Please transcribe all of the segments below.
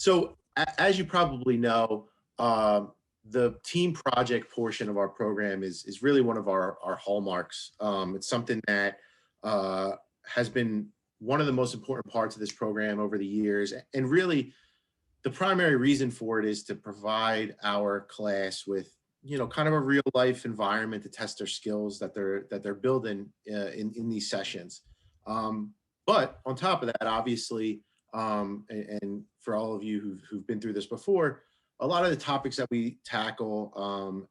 So as you probably know, the team project portion of our program is really one of our hallmarks. It's something that has been one of the most important parts of this program over the years. And really, the primary reason for it is to provide our class with, kind of a real life environment to test their skills that they're building in these sessions. But on top of that, obviously, and for all of you who've been through this before, a lot of the topics that we tackle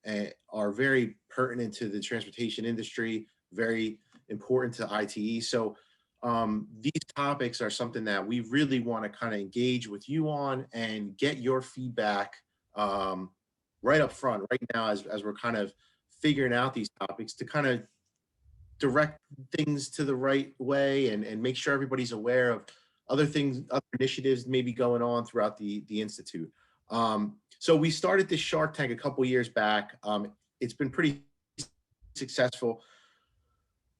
are very pertinent to the transportation industry, very important to ITE. So these topics are something that we really want to kind of engage with you on and get your feedback right up front, right now, as we're kind of figuring out these topics, to kind of direct things to the right way and make sure everybody's aware of other things, other initiatives maybe going on throughout the Institute. So we started this Shark Tank a couple years back. It's been pretty successful.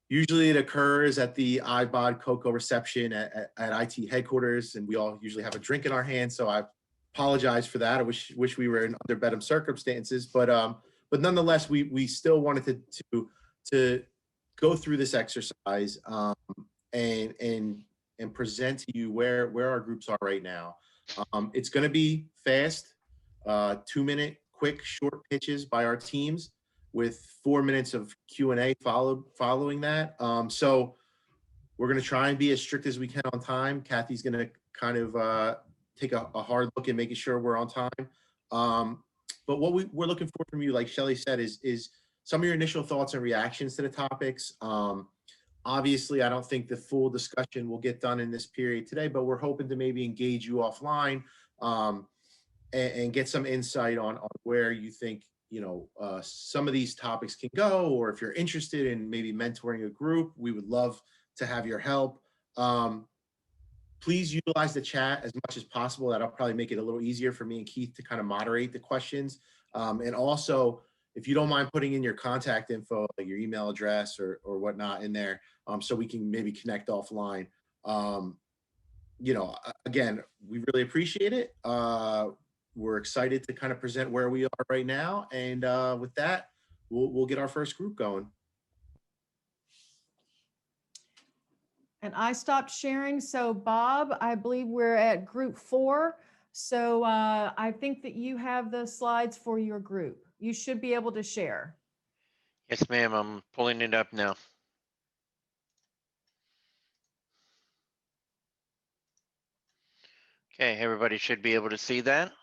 Usually it occurs at the iBod Cocoa reception at IT headquarters, and we all usually have a drink in our hands. So I apologize for that. I wish we were in under better circumstances, but nonetheless, we still wanted to go through this exercise and present to you where our groups are right now. It's going to be fast, 2-minute, quick, short pitches by our teams, with 4 minutes of Q&A following that. So we're going to try and be as strict as we can on time. Kathy's going to kind of take a hard look at making sure we're on time. But what we're looking for from you, like Shelly said, is some of your initial thoughts and reactions to the topics. Obviously, I don't think the full discussion will get done in this period today, but we're hoping to maybe engage you offline and get some insight on where you think some of these topics can go, or if you're interested in maybe mentoring a group, we would love to have your help. Please utilize the chat as much as possible. That'll probably make it a little easier for me and Keith to kind of moderate the questions. And also, if you don't mind putting in your contact info, like your email address or whatnot in there, so we can maybe connect offline. Again, we really appreciate it. We're excited to kind of present where we are right now. And with that, we'll get our first group going. And I stopped sharing. So Bob, I believe we're at group 4. So I think that you have the slides for your group. You should be able to share. Yes, ma'am. I'm pulling it up now. Okay, everybody should be able to see that.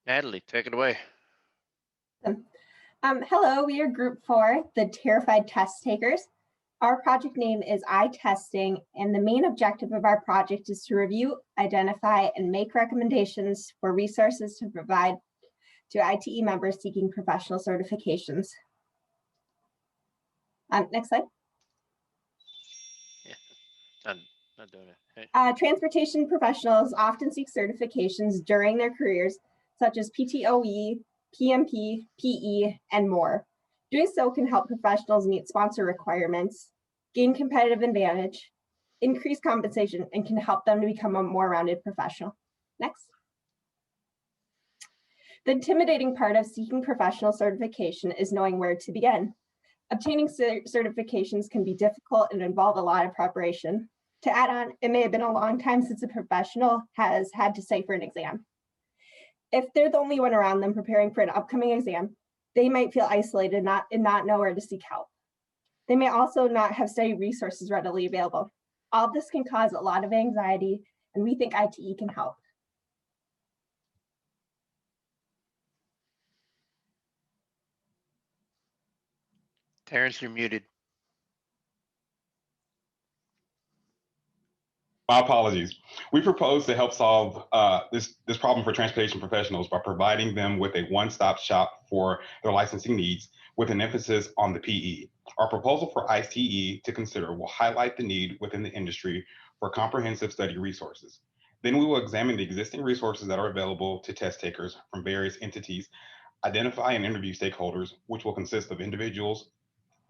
Natalie, take it away. Hello, we are Group 4, the Terrified Test Takers. Our project name is iTesting, and the main objective of our project is to review, identify, and make recommendations for resources to provide to ITE members seeking professional certifications. Next slide. Yeah, not doing it. Hey. Transportation professionals often seek certifications during their careers, such as PTOE, PMP, PE, and more. Doing so can help professionals meet sponsor requirements, gain competitive advantage, increase compensation, and can help them to become a more rounded professional. Next. The intimidating part of seeking professional certification is knowing where to begin. Obtaining certifications can be difficult and involve a lot of preparation. To add on, it may have been a long time since a professional has had to study for an exam. If they're the only one around them preparing for an upcoming exam, they might feel isolated and not know where to seek help. They may also not have study resources readily available. All of this can cause a lot of anxiety, and we think ITE can help. Terrence, you're muted. My apologies. We propose to help solve this problem for transportation professionals by providing them with a one-stop shop for their licensing needs, with an emphasis on the PE. Our proposal for ITE to consider will highlight the need within the industry for comprehensive study resources. Then we will examine the existing resources that are available to test takers from various entities, identify and interview stakeholders, which will consist of individuals,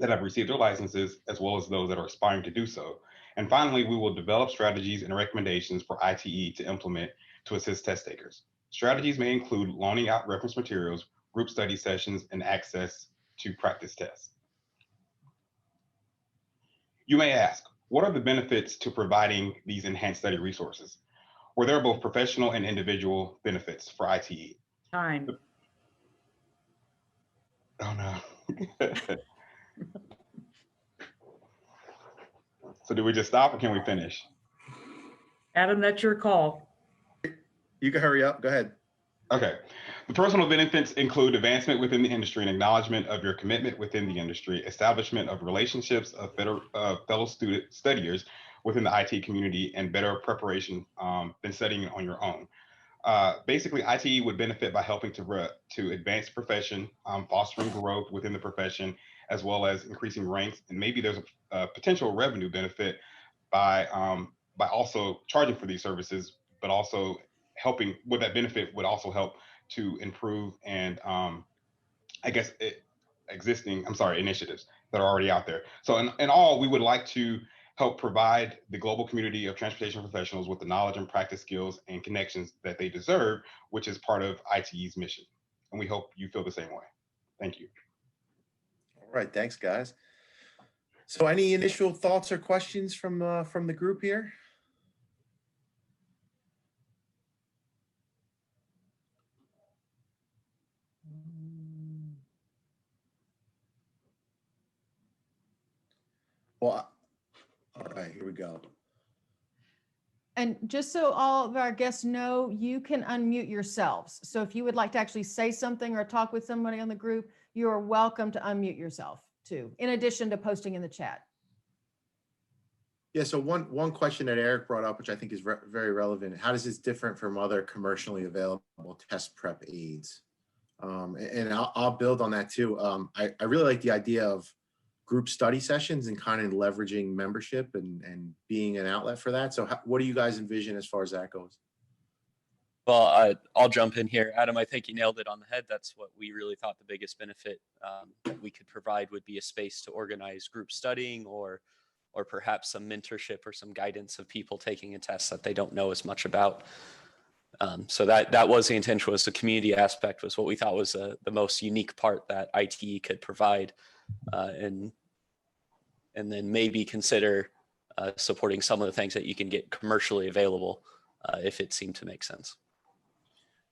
that have received their licenses, as well as those that are aspiring to do so. And finally, we will develop strategies and recommendations for ITE to implement to assist test takers. Strategies may include loaning out reference materials, group study sessions, and access to practice tests. You may ask, what are the benefits to providing these enhanced study resources? Well, there are both professional and individual benefits for ITE. Time. Oh no. So do we just stop or can we finish? Adam, that's your call. You can hurry up. Go ahead. Okay. The personal benefits include advancement within the industry and acknowledgement of your commitment within the industry, establishment of relationships of fellow studiers within the IT community, and better preparation than studying on your own. Basically, ITE would benefit by helping to advance the profession, fostering growth within the profession, as well as increasing ranks. And maybe there's a potential revenue benefit by also charging for these services, but also helping with that benefit would also help to improve and initiatives that are already out there. So in all, we would like to help provide the global community of transportation professionals with the knowledge and practice skills and connections that they deserve, which is part of ITE's mission. And we hope you feel the same way. Thank you. All right, thanks, guys. So any initial thoughts or questions from the group here? Well, all right, here we go. And just so all of our guests know, you can unmute yourselves. So if you would like to actually say something or talk with somebody on the group, you are welcome to unmute yourself too, in addition to posting in the chat. Yeah, so one question that Eric brought up, which I think is very relevant, how does this different from other commercially available test prep aids? And I'll build on that too. I really like the idea of group study sessions and kind of leveraging membership and being an outlet for that. So what do you guys envision as far as that goes? Well, I'll jump in here. Adam, I think you nailed it on the head. That's what we really thought the biggest benefit that we could provide would be a space to organize group studying or perhaps some mentorship or some guidance of people taking a test that they don't know as much about. So that was the intention, was the community aspect was what we thought was the most unique part that ITE could provide. And then maybe consider supporting some of the things that you can get commercially available if it seemed to make sense.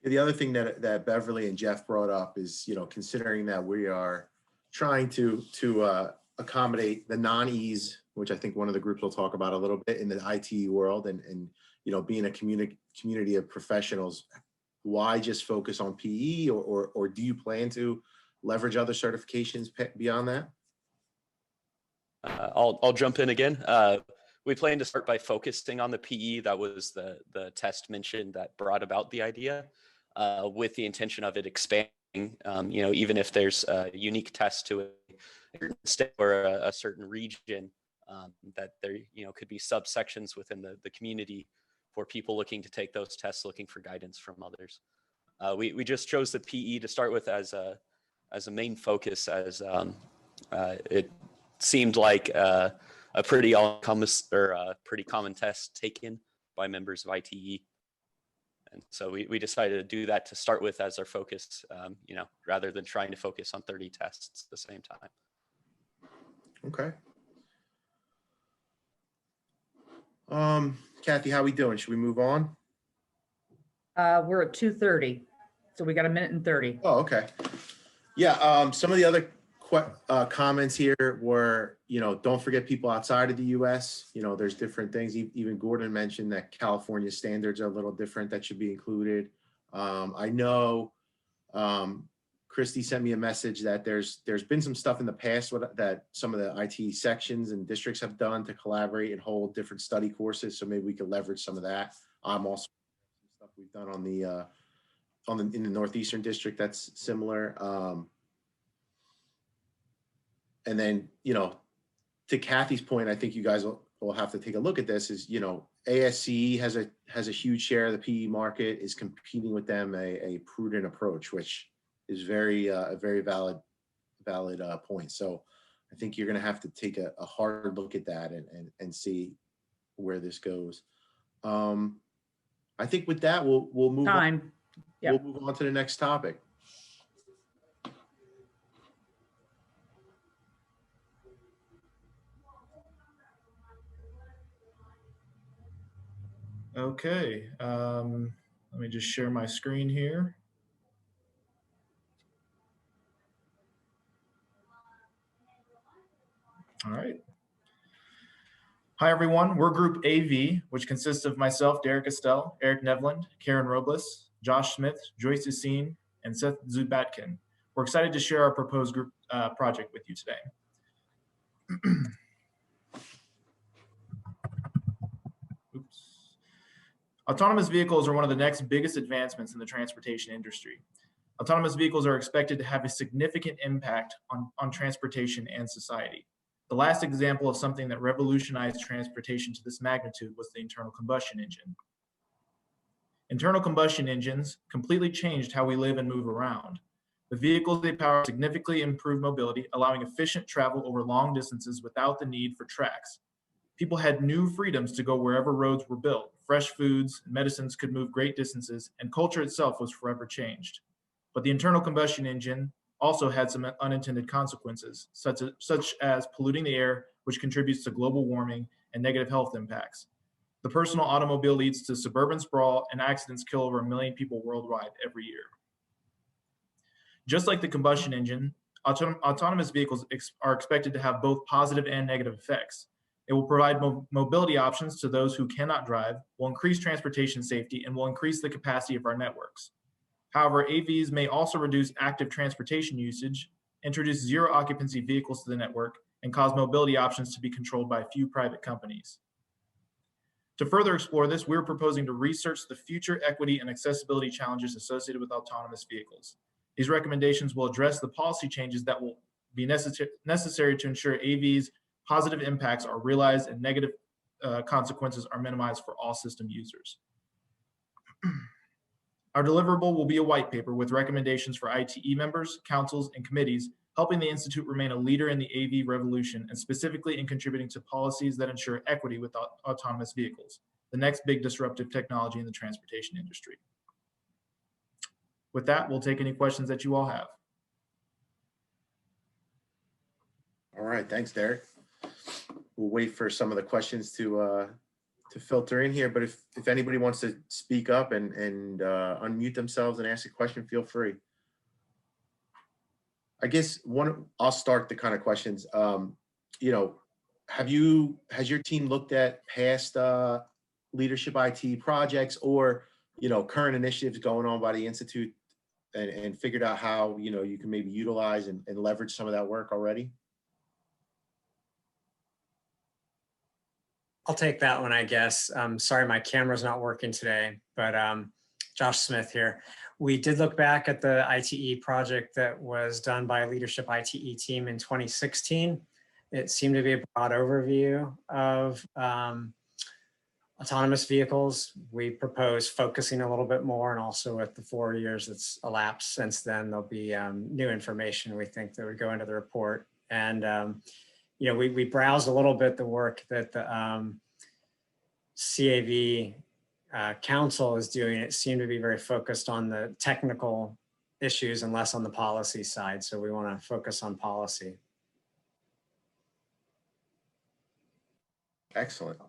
The other thing that Beverly and Jeff brought up is, considering that we are trying to accommodate the non-E's, which I think one of the groups will talk about a little bit in the IT world, and being a community of professionals, why just focus on PE, or do you plan to leverage other certifications beyond that? I'll jump in again. We plan to start by focusing on the PE. That was the test mentioned that brought about the idea, with the intention of it expanding. Even if there's a unique test to a state or a certain region, that there could be subsections within the community for people looking to take those tests, looking for guidance from others. We just chose the PE to start with as a main focus, as it seemed like a pretty common test taken by members of ITE. And so we decided to do that to start with as our focus, rather than trying to focus on 30 tests at the same time. Okay. Kathy, how we doing? Should we move on? We're at 2:30, so we got a minute and 30. Oh, okay. Yeah, some of the other comments here were, don't forget people outside of the US. There's different things. Even Gordon mentioned that California standards are a little different, that should be included. I know Christy sent me a message that there's been some stuff in the past that some of the IT sections and districts have done to collaborate and hold different study courses. So maybe we could leverage some of that. Also stuff we've done in the Northeastern district that's similar. And then, to Kathy's point, I think you guys will have to take a look at this, is, ASCE has a huge share of the PE market, is competing with them a prudent approach, which is a very valid point. So I think you're going to have to take a hard look at that and see where this goes. I think with that, we'll move on. Time. Yep. We'll move on to the next topic. Okay, let me just share my screen here. All right. Hi, everyone. We're Group AV, which consists of myself, Derek Estelle, Eric Nevland, Karen Robles, Josh Smith, Joyce Yassine, and Seth Zubatkin. We're excited to share our proposed group project with you today. Oops. Autonomous vehicles are one of the next biggest advancements in the transportation industry. Autonomous vehicles are expected to have a significant impact on transportation and society. The last example of something that revolutionized transportation to this magnitude was the internal combustion engine. Internal combustion engines completely changed how we live and move around. The vehicles they power significantly improve mobility, allowing efficient travel over long distances without the need for tracks. People had new freedoms to go wherever roads were built. Fresh foods and medicines could move great distances, and culture itself was forever changed. But the internal combustion engine also had some unintended consequences, such as polluting the air, which contributes to global warming and negative health impacts. The personal automobile leads to suburban sprawl, and accidents kill over 1 million people worldwide every year. Just like the combustion engine, autonomous vehicles are expected to have both positive and negative effects. It will provide mobility options to those who cannot drive, will increase transportation safety, and will increase the capacity of our networks. However, AVs may also reduce active transportation usage, introduce zero occupancy vehicles to the network, and cause mobility options to be controlled by a few private companies. To further explore this, we're proposing to research the future equity and accessibility challenges associated with autonomous vehicles. These recommendations will address the policy changes that will be necessary to ensure AVs' positive impacts are realized and negative consequences are minimized for all system users. Our deliverable will be a white paper with recommendations for ITE members, councils, and committees, helping the Institute remain a leader in the AV revolution and specifically in contributing to policies that ensure equity with autonomous vehicles, the next big disruptive technology in the transportation industry. With that, we'll take any questions that you all have. All right, thanks, Derek. We'll wait for some of the questions to filter in here, but if anybody wants to speak up and unmute themselves and ask a question, feel free. I guess I'll start the kind of questions. You know, has your team looked at past leadership IT projects or, you know, current initiatives going on by the Institute and figured out how, you know, you can maybe utilize and leverage some of that work already? I'll take that one, I guess. Sorry, my camera's not working today, but Josh Smith here. We did look back at the ITE project that was done by a leadership ITE team in 2016. It seemed to be a broad overview of autonomous vehicles. We propose focusing a little bit more, and also with the 4 years that's elapsed since then, there'll be new information we think that would go into the report. And you know, we browsed a little bit the work that the CAV Council is doing. It seemed to be very focused on the technical issues and less on the policy side. So we want to focus on policy. Excellent.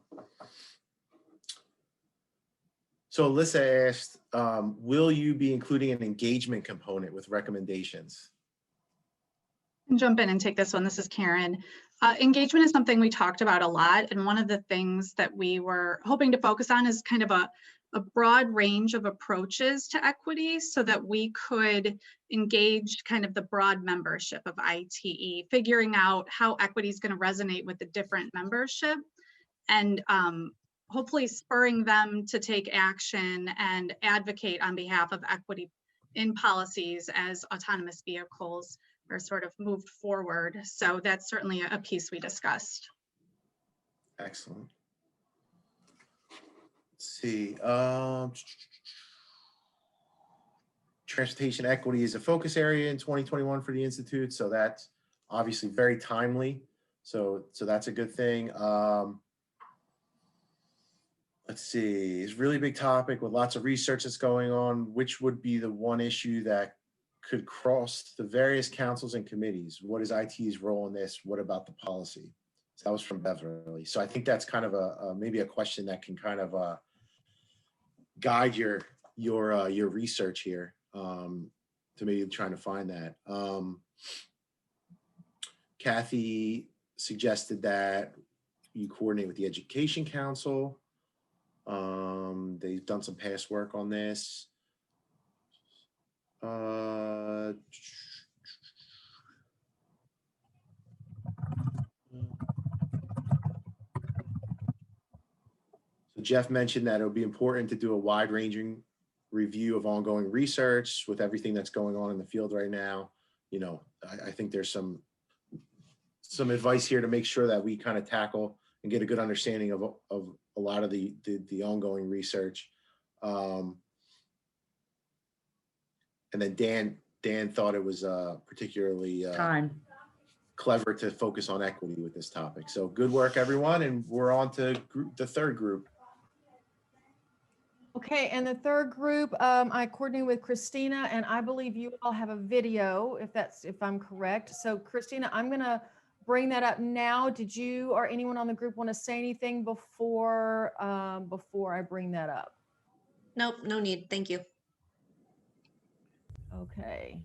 So Alyssa asked, will you be including an engagement component with recommendations? Jump in and take this one. This is Karen. Engagement is something we talked about a lot. And one of the things that we were hoping to focus on is kind of a broad range of approaches to equity so that we could engage kind of the broad membership of ITE, figuring out how equity is going to resonate with the different membership and hopefully spurring them to take action and advocate on behalf of equity in policies as autonomous vehicles are sort of moved forward. So that's certainly a piece we discussed. Excellent. Let's see. Transportation equity is a focus area in 2021 for the Institute. So that's obviously very timely. So that's a good thing. Let's see, it's a really big topic with lots of research that's going on. Which would be the one issue that could cross the various councils and committees? What is IT's role in this? What about the policy? So that was from Beverly. So I think that's kind of maybe a question that can kind of guide your research here, to maybe trying to find that. Kathy suggested that you coordinate with the Education Council. They've done some past work on this. So Jeff mentioned that it would be important to do a wide-ranging review of ongoing research with everything that's going on in the field right now. You know, I think there's some advice here to make sure that we kind of tackle and get a good understanding of a lot of the ongoing research. And then Dan thought it was particularly clever to focus on equity with this topic. So good work, everyone. And we're on to the third group. Okay, and the third group, I coordinated with Christina, and I believe you all have a video, if I'm correct. So Christina, I'm gonna bring that up now. Did you or anyone on the group want to say anything before I bring that up? Nope, no need. Thank you. Okay.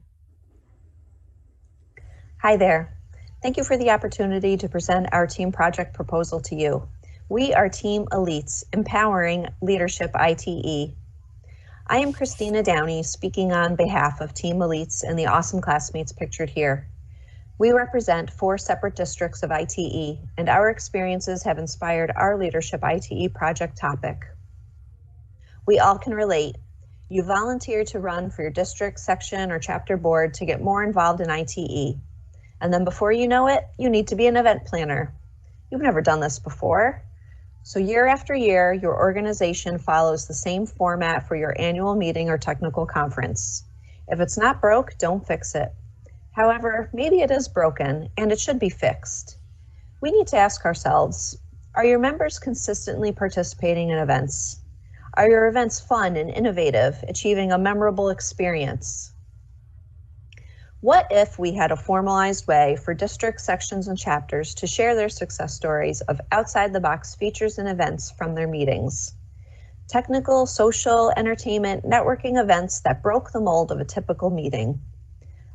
Hi there. Thank you for the opportunity to present our team project proposal to you. We are Team Elites, empowering leadership ITE. I am Christina Downey, speaking on behalf of Team Elites and the awesome classmates pictured here. We represent 4 separate districts of ITE, and our experiences have inspired our leadership ITE project topic. We all can relate. You volunteer to run for your district, section, or chapter board to get more involved in ITE. And then before you know it, you need to be an event planner. You've never done this before. So year after year, your organization follows the same format for your annual meeting or technical conference. If it's not broke, don't fix it. However, maybe it is broken and it should be fixed. We need to ask ourselves, are your members consistently participating in events? Are your events fun and innovative, achieving a memorable experience? What if we had a formalized way for district sections and chapters to share their success stories of outside-the-box features and events from their meetings? Technical, social, entertainment, networking events that broke the mold of a typical meeting.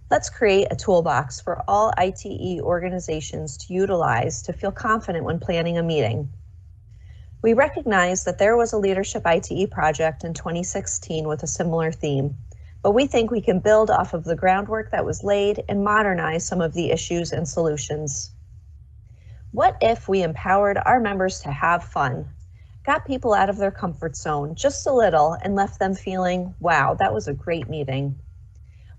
Let's create a toolbox for all ITE organizations to utilize to feel confident when planning a meeting. We recognize that there was a leadership ITE project in 2016 with a similar theme, but we think we can build off of the groundwork that was laid and modernize some of the issues and solutions. What if we empowered our members to have fun, got people out of their comfort zone just a little and left them feeling, wow, that was a great meeting.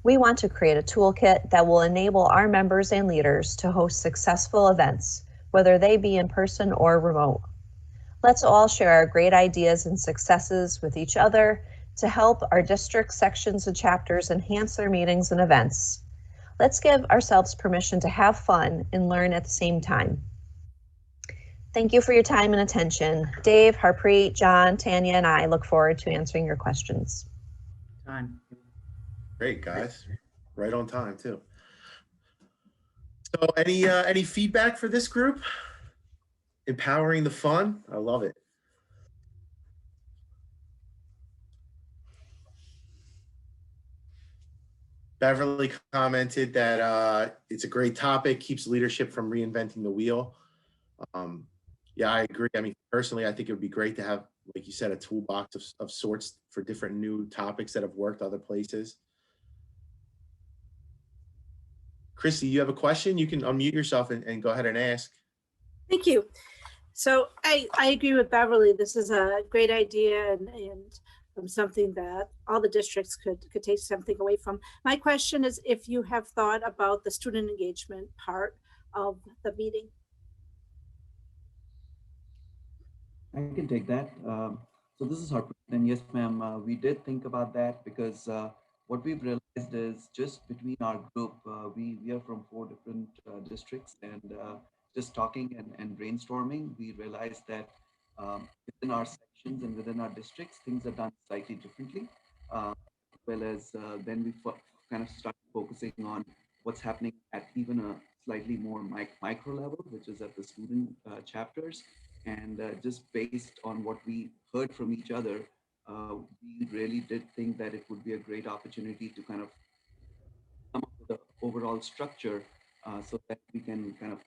We want to create a toolkit that will enable our members and leaders to host successful events, whether they be in person or remote. Let's all share our great ideas and successes with each other to help our district sections and chapters enhance their meetings and events. Let's give ourselves permission to have fun and learn at the same time. Thank you for your time and attention. Dave, Harpreet, John, Tanya, and I look forward to answering your questions. Great, guys. Right on time, too. So any feedback for this group? Empowering the fun? I love it. Beverly commented that it's a great topic, keeps leadership from reinventing the wheel. Yeah, I agree. I mean, personally, I think it would be great to have, like you said, a toolbox of sorts for different new topics that have worked other places. Chrissy, you have a question? You can unmute yourself and go ahead and ask. Thank you. So I agree with Beverly. This is a great idea and something that all the districts could take something away from. My question is if you have thought about the student engagement part of the meeting. I can take that. So this is Harpreet, and yes, ma'am, we did think about that because what we've realized is just between our group, we are from 4 different districts, and just talking and brainstorming, we realized that within our sections and within our districts, things are done slightly differently. As well as then we kind of start focusing on what's happening at even a slightly more micro level, which is at the student chapters. And just based on what we heard from each other, we really did think that it would be a great opportunity to kind of come up with the overall structure so that we can kind of,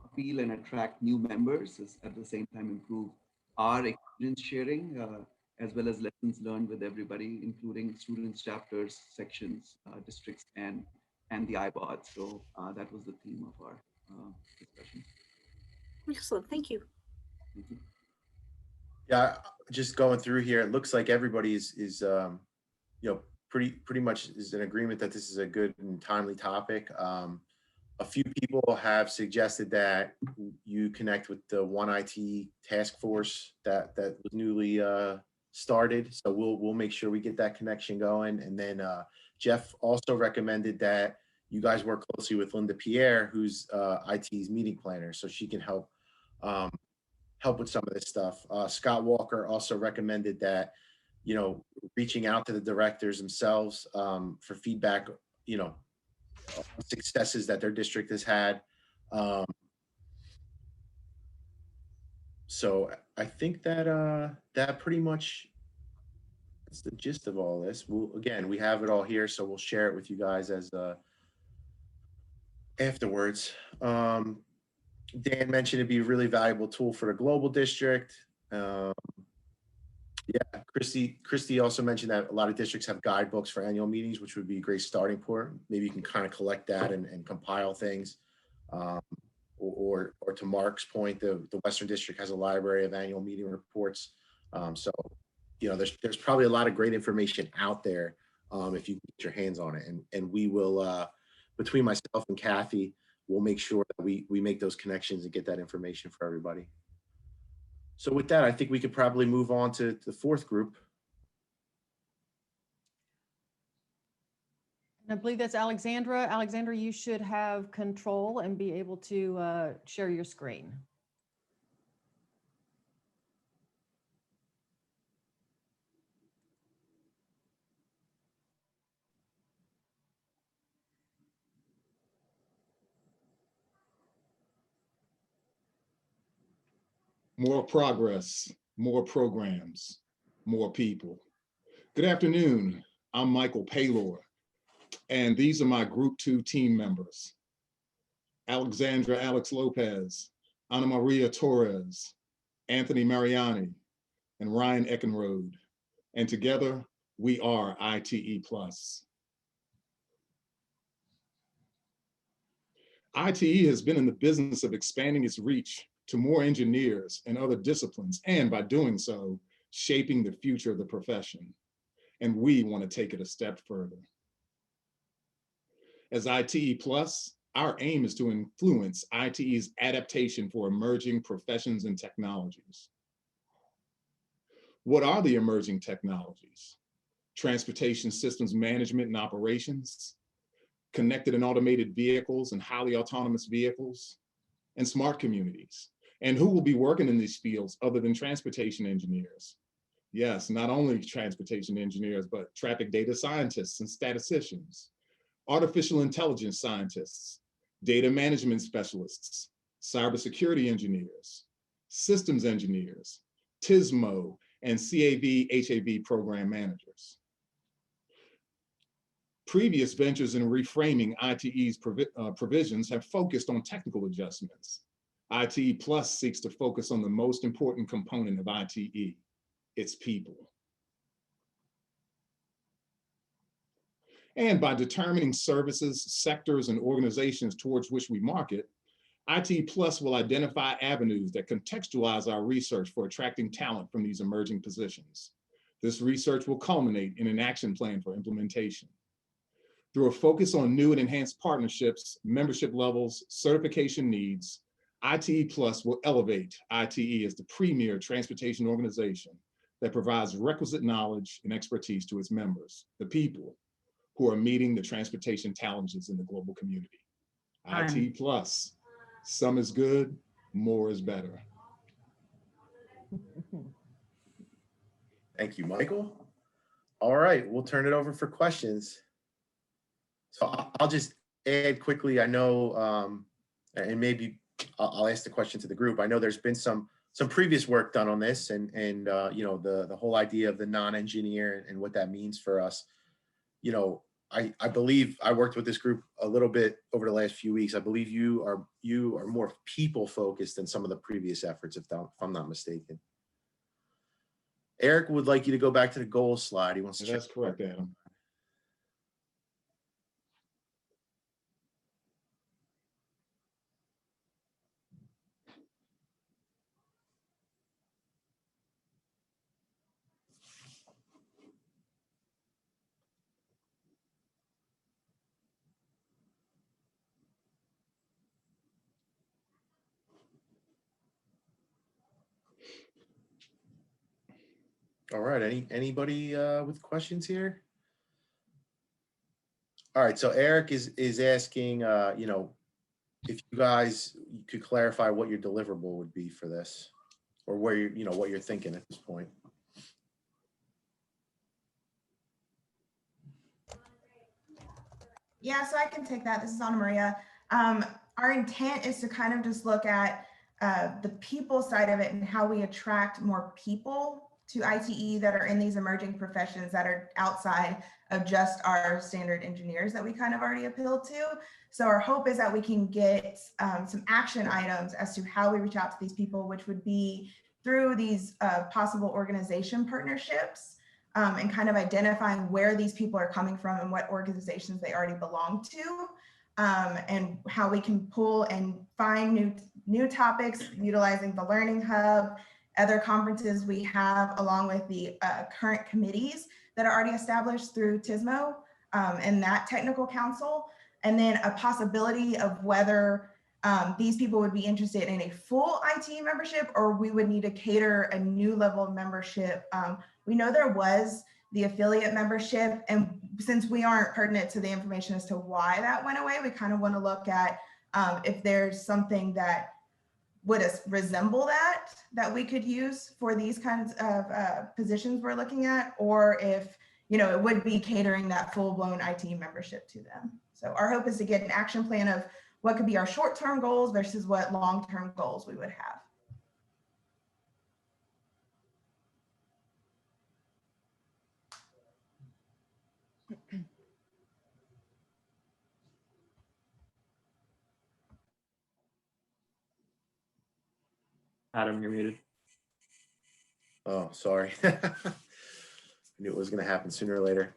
appeal and attract new members, at the same time improve our experience sharing, as well as lessons learned with everybody, including students, chapters, sections, districts, and the iBot. So that was the theme of our discussion. Excellent, thank you. Thank you. Yeah, just going through here, it looks like everybody is pretty much is in agreement that this is a good and timely topic. A few people have suggested that you connect with the One IT task force that was newly started. So we'll make sure we get that connection going. And then Jeff also recommended that you guys work closely with Linda Pierre, who's IT's meeting planner, so she can help with some of this stuff. Scott Walker also recommended that, reaching out to the directors themselves for feedback, successes that their district has had. So I think that that pretty much is the gist of all this. Again, we have it all here, so we'll share it with you guys as afterwards. Dan mentioned it'd be a really valuable tool for the global district. Yeah, Christy also mentioned that a lot of districts have guidebooks for annual meetings, which would be a great starting point. Maybe you can kind of collect that and compile things. Or to Mark's point, the Western District has a library of annual meeting reports. So, there's probably a lot of great information out there if you get your hands on it. And we will, between myself and Kathy, we'll make sure that we make those connections and get that information for everybody. So with that, I think we could probably move on to the fourth group. And I believe that's Alexandra. Alexandra, you should have control and be able to share your screen. More progress, more programs, more people. Good afternoon. I'm Michael Paylor, and these are my Group 2 team members. Alexandra Alex Lopez, Ana Maria Torres, Anthony Mariani, and Ryan Eckenrode. And together, we are ITE Plus. ITE has been in the business of expanding its reach to more engineers and other disciplines, and by doing so, shaping the future of the profession. And we want to take it a step further. As ITE Plus, our aim is to influence ITE's adaptation for emerging professions and technologies. What are the emerging technologies? Transportation systems management and operations, connected and automated vehicles and highly autonomous vehicles, and smart communities. And who will be working in these fields other than transportation engineers? Yes, not only transportation engineers, but traffic data scientists and statisticians, artificial intelligence scientists, data management specialists, cybersecurity engineers, systems engineers, TISMO, and CAV/HAV program managers. Previous ventures in reframing ITE's provisions have focused on technical adjustments. ITE Plus seeks to focus on the most important component of ITE, its people. And by determining services, sectors, and organizations towards which we market, ITE Plus will identify avenues that contextualize our research for attracting talent from these emerging positions. This research will culminate in an action plan for implementation. Through a focus on new and enhanced partnerships, membership levels, certification needs, ITE Plus will elevate ITE as the premier transportation organization that provides requisite knowledge and expertise to its members, the people, who are meeting the transportation challenges in the global community. IT plus, some is good, more is better. Thank you, Michael. All right, we'll turn it over for questions. So I'll just add quickly, I know, and maybe I'll ask the question to the group. I know there's been some previous work done on this and you know, the whole idea of the non-engineer and what that means for us. You know, I believe I worked with this group a little bit over the last few weeks. I believe you are more people focused than some of the previous efforts, if I'm not mistaken. Eric would like you to go back to the goals slide. He wants to. That's correct, Adam. All right, anybody with questions here? All right, so Eric is asking, you know, if you guys could clarify what your deliverable would be for this, or where you know, what you're thinking at this point. Yeah, so I can take that. This is Anna Maria. Our intent is to kind of just look at the people side of it and how we attract more people to ITE that are in these emerging professions that are outside of just our standard engineers that we kind of already appealed to. So our hope is that we can get some action items as to how we reach out to these people, which would be through these possible organization partnerships, and kind of identifying where these people are coming from and what organizations they already belong to, and how we can pull and find new topics utilizing the Learning Hub, other conferences we have, along with the current committees that are already established through TISMO and that technical council, and then a possibility of whether these people would be interested in a full IT membership, or we would need to cater a new level of membership. We know there was the affiliate membership, and since we aren't pertinent to the information as to why that went away, we kind of want to look at if there's something that would resemble that we could use for these kinds of positions we're looking at, or if, you know, it would be catering that full-blown IT membership to them. So our hope is to get an action plan of what could be our short-term goals versus what long-term goals we would have. Adam, you're muted. Oh, sorry. I knew it was going to happen sooner or later.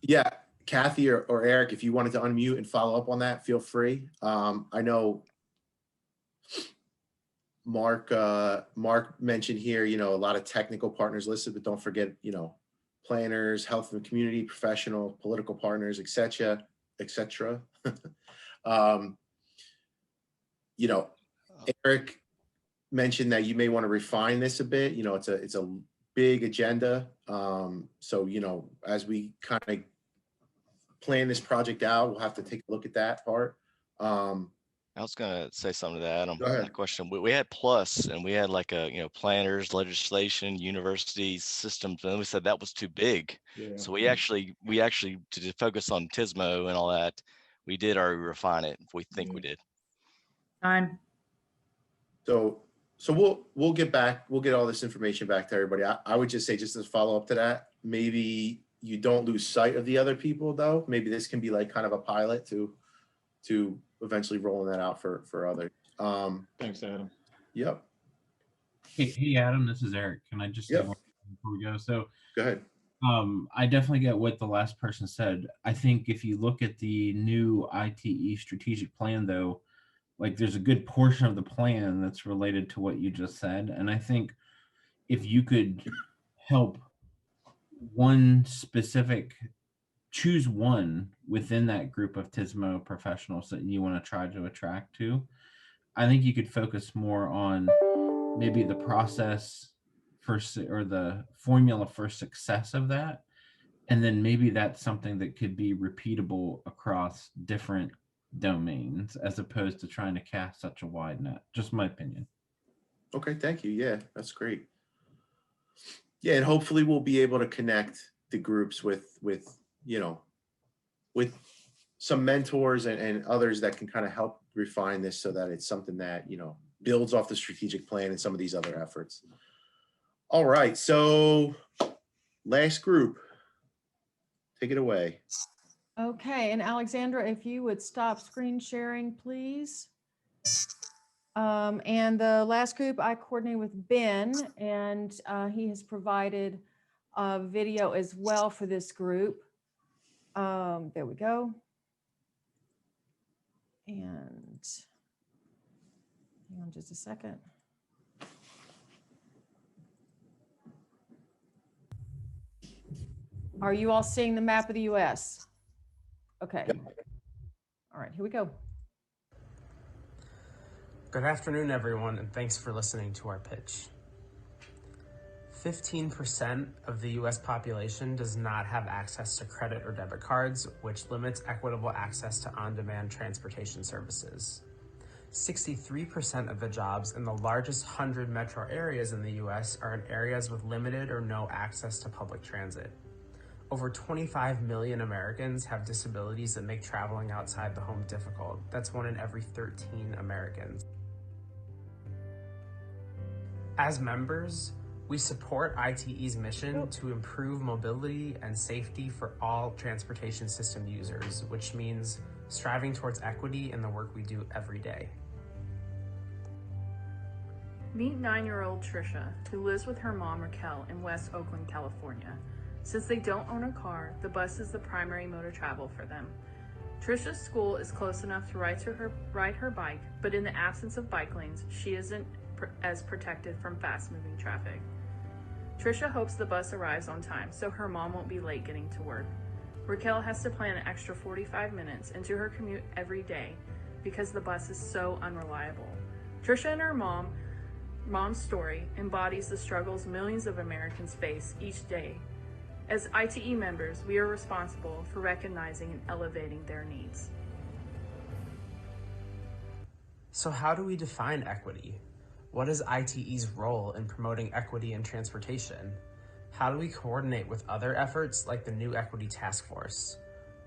Yeah, Kathy or Eric, if you wanted to unmute and follow up on that, feel free. I know Mark mentioned here, you know, a lot of technical partners listed, but don't forget, you know, planners, health and community professional, political partners, et cetera, et cetera. You know, Eric mentioned that you may want to refine this a bit. You know, it's a big agenda. So, you know, as we kind of plan this project out, we'll have to take a look at that part. I was gonna say something to that, Adam. Go ahead. That question. We had plus, and we had like you know, planners, legislation, universities, systems, and then we said that was too big. Yeah. So we actually to focus on TISMO and all that, we did already refine it. We think we did. Time. So we'll get all this information back to everybody. I would just say, just as a follow up to that, maybe you don't lose sight of the other people though. Maybe this can be like kind of a pilot to eventually rolling that out for others. Thanks, Adam. Yep. Hey, Adam, this is Eric. Can I just say one thing before we go? So go ahead. I definitely get what the last person said. I think if you look at the new ITE strategic plan, though, like there's a good portion of the plan that's related to what you just said. And I think if you could help choose one within that group of TISMO professionals that you want to try to attract to, I think you could focus more on maybe the process or the formula for success of that, And then maybe that's something that could be repeatable across different domains as opposed to trying to cast such a wide net. Just my opinion. Okay, thank you. Yeah, that's great. Yeah, and hopefully we'll be able to connect the groups with you know, with some mentors and others that can kind of help refine this so that it's something that, you know, builds off the strategic plan and some of these other efforts. All right, so last group, take it away. Okay, and Alexandra, if you would stop screen sharing, please. And the last group I coordinated with Ben, and he has provided a video as well for this group. There we go. And hang on just a second. Are you all seeing the map of the US? Okay. All right, here we go. Good afternoon, everyone, and thanks for listening to our pitch. 15% of the US population does not have access to credit or debit cards, which limits equitable access to on-demand transportation services. 63% of the jobs in the largest 100 metro areas in the US are in areas with limited or no access to public transit. Over 25 million Americans have disabilities that make traveling outside the home difficult. That's 1 in every 13 Americans. As members, we support ITE's mission to improve mobility and safety for all transportation system users, which means striving towards equity in the work we do every day. Meet 9-year-old Trisha, who lives with her mom Raquel in West Oakland, California. Since they don't own a car, the bus is the primary mode of travel for them. Trisha's school is close enough to ride her bike, but in the absence of bike lanes, she isn't as protected from fast-moving traffic. Trisha hopes the bus arrives on time so her mom won't be late getting to work. Raquel has to plan an extra 45 minutes into her commute every day because the bus is so unreliable. Trisha and her mom's story embodies the struggles millions of Americans face each day. As ITE members, we are responsible for recognizing and elevating their needs. So how do we define equity? What is ITE's role in promoting equity in transportation? How do we coordinate with other efforts like the New Equity Task Force?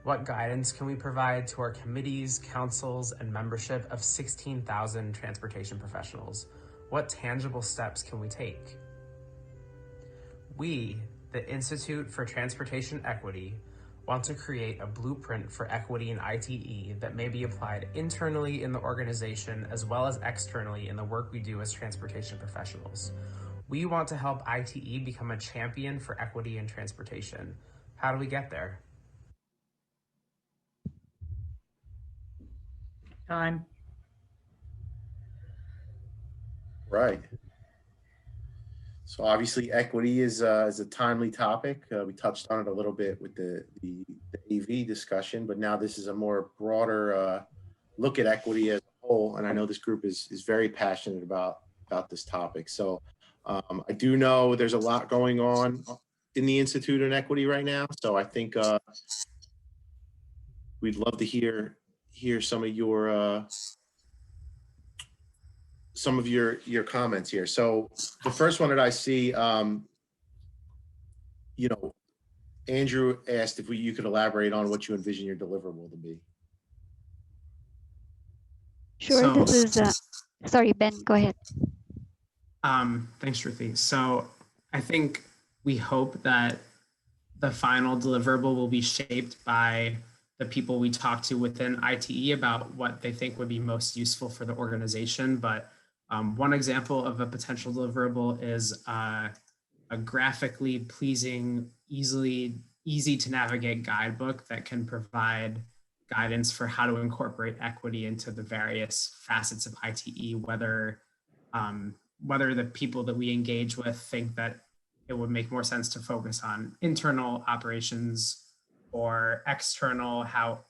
What guidance can we provide to our committees, councils, and membership of 16,000 transportation professionals? What tangible steps can we take? We, the Institute for Transportation Equity, want to create a blueprint for equity in ITE that may be applied internally in the organization as well as externally in the work we do as transportation professionals. We want to help ITE become a champion for equity in transportation. How do we get there? Time. Right. So obviously equity is a timely topic. We touched on it a little bit with the AV discussion, but now this is a more broader look at equity as a whole. And I know this group is very passionate about this topic. So I do know there's a lot going on in the Institute on Equity right now. So I think we'd love to hear some of your comments here. So the first one that I see, you know, Andrew asked if you could elaborate on what you envision your deliverable to be. Sure, this is, sorry, Ben, go ahead. Thanks, Ruthie. So I think we hope that the final deliverable will be shaped by the people we talk to within ITE about what they think would be most useful for the organization. But one example of a potential deliverable is a graphically pleasing, easy to navigate guidebook that can provide guidance for how to incorporate equity into the various facets of ITE, whether the people that we engage with think that it would make more sense to focus on internal operations or external, how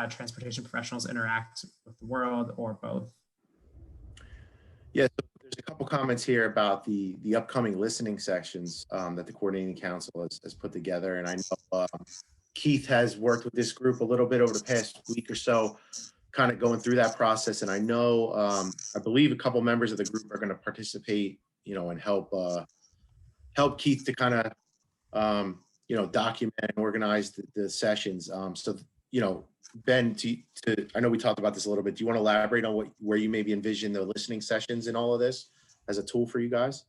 transportation professionals interact with the world, or both. Yeah, so there's a couple comments here about the upcoming listening sessions that the coordinating council has put together. And I know Keith has worked with this group a little bit over the past week or so, kind of going through that process. And I know, I believe a couple members of the group are going to participate, you know, and help Keith to kind of, you know, document and organize the sessions. So, you know, Ben, I know we talked about this a little bit. Do you want to elaborate on where you maybe envision the listening sessions in all of this as a tool for you guys?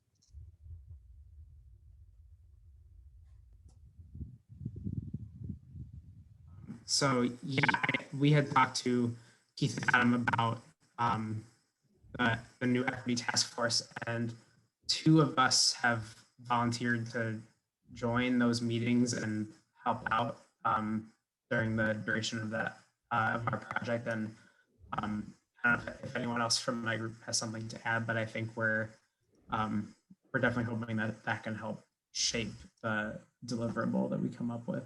So yeah, we had talked to Keith and Adam about the new equity task force, and two of us have volunteered to join those meetings and help out during the duration of that of our project. And I don't know if anyone else from my group has something to add, but I think we're definitely hoping that that can help shape the deliverable that we come up with.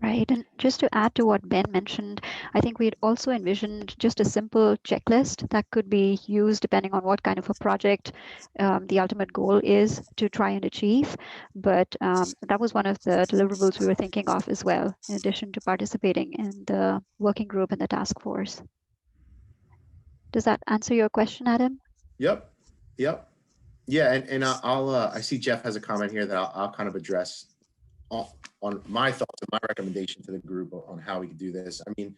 Right. And just to add to what Ben mentioned, I think we'd also envisioned just a simple checklist that could be used depending on what kind of a project the ultimate goal is to try and achieve. But that was one of the deliverables we were thinking of as well, in addition to participating in the working group and the task force. Does that answer your question, Adam? Yep. Yeah, and I see Jeff has a comment here that I'll kind of address on my thoughts and my recommendation to the group on how we can do this. I mean,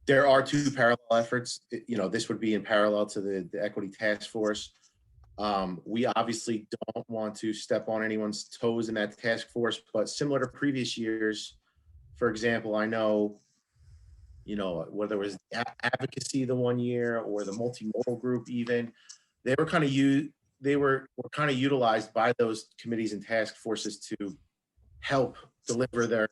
there are two parallel efforts. You know, this would be in parallel to the equity task force. We obviously don't want to step on anyone's toes in that task force, but similar to previous years, for example, I know, you know, whether it was advocacy the one year or the multimodal group, even they were kind of utilized by those committees and task forces to help deliver their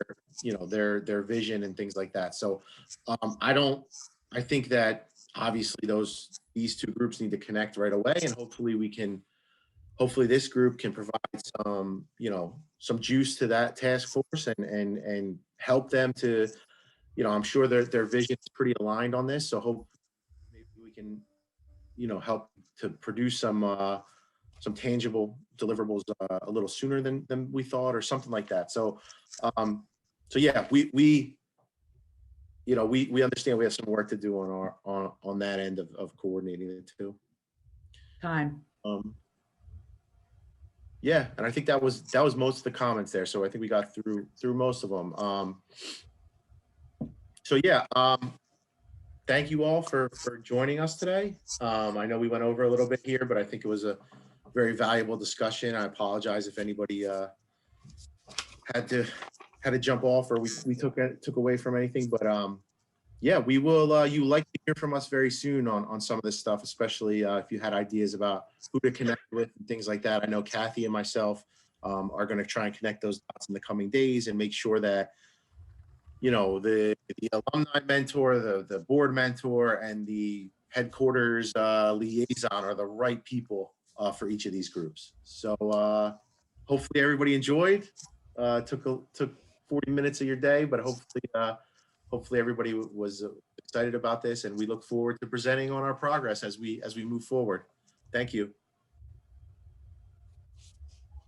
vision and things like that. So I think that obviously these two groups need to connect right away, and hopefully this group can provide some, you know, some juice to that task force and help them to, you know, I'm sure their vision is pretty aligned on this. So hopefully maybe we can, you know, help to produce some tangible deliverables a little sooner than we thought, or something like that. So yeah, we you know, we understand we have some work to do on that end of coordinating it too. Time. Yeah, and I think that was most of the comments there. So I think we got through most of them. So yeah, thank you all for joining us today. I know we went over a little bit here, but I think it was a very valuable discussion. I apologize if anybody had to jump off or we took away from anything, but yeah, we will. You like to hear from us very soon on some of this stuff, especially if you had ideas about who to connect with and things like that. I know Kathy and myself are going to try and connect those dots in the coming days and make sure that, you know, the alumni mentor, the board mentor, and the headquarters liaison are the right people for each of these groups. So hopefully everybody enjoyed. Took 40 minutes of your day, but hopefully everybody was excited about this, and we look forward to presenting on our progress as we move forward. Thank you.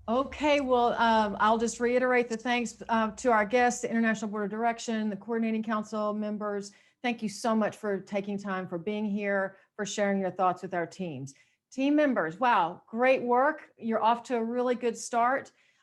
Okay, well, I'll just reiterate the thanks to our guests, the International Board of Direction, the Coordinating Council members. Thank you so much for taking time, for being here, for sharing your thoughts with our teams. Team members, wow, great work. You're off to a really good start.